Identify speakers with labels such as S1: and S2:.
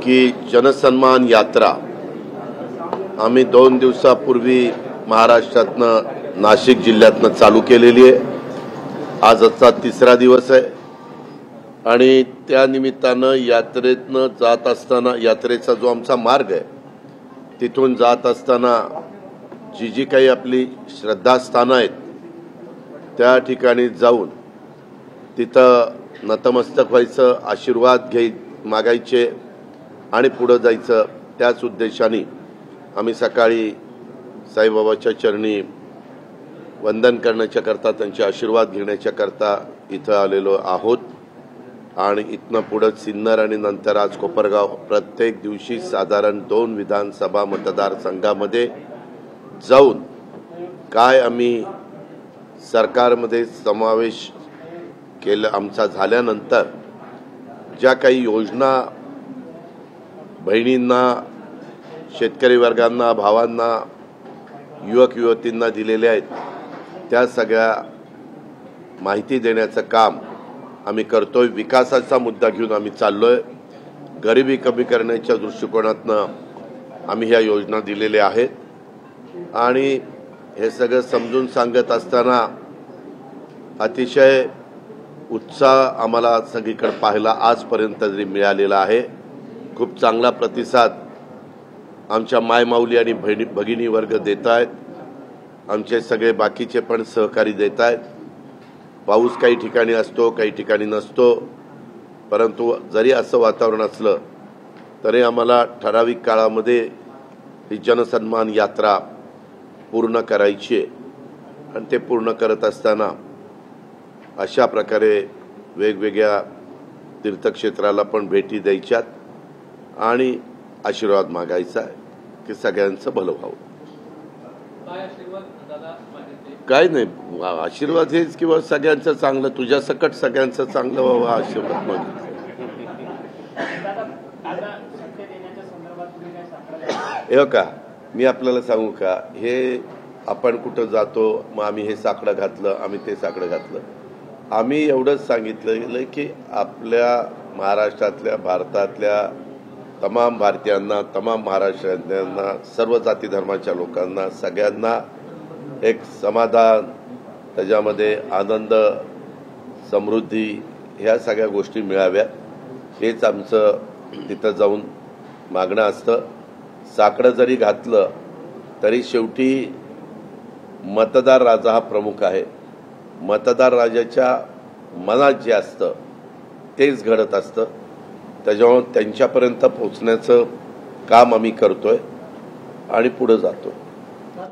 S1: की जनसन्मान यात्रा आम्ही 2 दिवसापूर्वी महाराष्ट्रातनं नाशिक जिल्ह्यातनं चालू केलेली आहे। आज आजचा 3रा दिवस आहे आणि त्या निमित्तानं यात्रेतनं जात असताना यात्रेचा जो आमचा मार्ग आहे तिथून जात असताना जी काही आपली श्रद्धास्थानं आहेत त्या ठिकाणी जाऊन तिथं नतमस्तक व्हायचं, आशीर्वाद मागायचे आणि पुढे जायचं। त्याच उद्देशाने आम्ही सकाळी साईबाबाच्या चरणी वंदन करण्याच्या करता, त्यांचे आशीर्वाद घेण्याच्या करता इथं आलेलो आहोत आणि इथनं पुढे सिन्नर आणि नंतर आज कोपरगाव, प्रत्येक दिवशी साधारण 2 विधानसभा मतदारसंघामध्ये जाऊन काय आम्ही सरकारमध्ये समावेश केलं आमचा झाल्यानंतर ज्या काही योजना बहिणींना, शेतकरी वर्गांना, भावांना, युवक युवतींना दिलेल्या आहेत त्या सगळ्या माहिती देण्याचं काम आम्ही करतोय। विकासाचा मुद्दा घेऊन आम्ही चाललोय। गरिबी कमी करण्याच्या दृष्टिकोनातनं आम्ही ह्या योजना दिलेल्या आहेत आणि हे सगळं समजून सांगत असताना अतिशय उत्साह आम्हाला सगळीकडे पाहायला आजपर्यंत तरी मिळालेला आहे। खूप चांगला प्रतिसाद आमच्या मायमाऊली आणि भगिनी वर्ग देत आहेत। आमचे सगळे बाकीचे पण सहकारी देत आहेत। पाऊस काही ठिकाणी असतो, काही ठिकाणी नसतो, परंतु जरी असं वातावरण असलं तरी आम्हाला ठराविक काळामध्ये ही जनसन्मान यात्रा पूर्ण करायची आहे आणि ते पूर्ण करत असताना अशा प्रकारे वेगवेगळ्या तीर्थक्षेत्राला पण भेटी द्यायच्यात आणि आशीर्वाद मागायचा आहे की सगळ्यांचं भलं व्हावं। काय नाही, आशीर्वाद हेच किंवा सगळ्यांचं चांगलं, तुझ्या सकट सगळ्यांचं चांगलं व्हावं आशीर्वाद मागितला। हे का मी आपल्याला सांगू का, हे आपण कुठं जातो मग आम्ही हे साकडं घातलं, आम्ही ते साकडं घातलं, आम्ही एवढंच सांगितलं की आपल्या महाराष्ट्रातल्या, भारतातल्या तमाम भारतीयांना, तमाम महाराष्ट्रीयांना, सर्व जाती धर्माच्या लोकांना, सगळ्यांना एक समाधान, त्याच्यामध्ये आनंद, समृद्धी ह्या सगळ्या गोष्टी मिळाव्यात हेच आमचं तिथं जाऊन मागणं असतं। साकडं जरी घातलं तरी शेवटी मतदार राजा हा प्रमुख आहे। मतदार राजाच्या मनात जे असतं तेच घडत असतं, त्याच्यामुळे त्यांच्यापर्यंत पोहोचण्याचं काम आम्ही करतोय आणि पुढे जातो।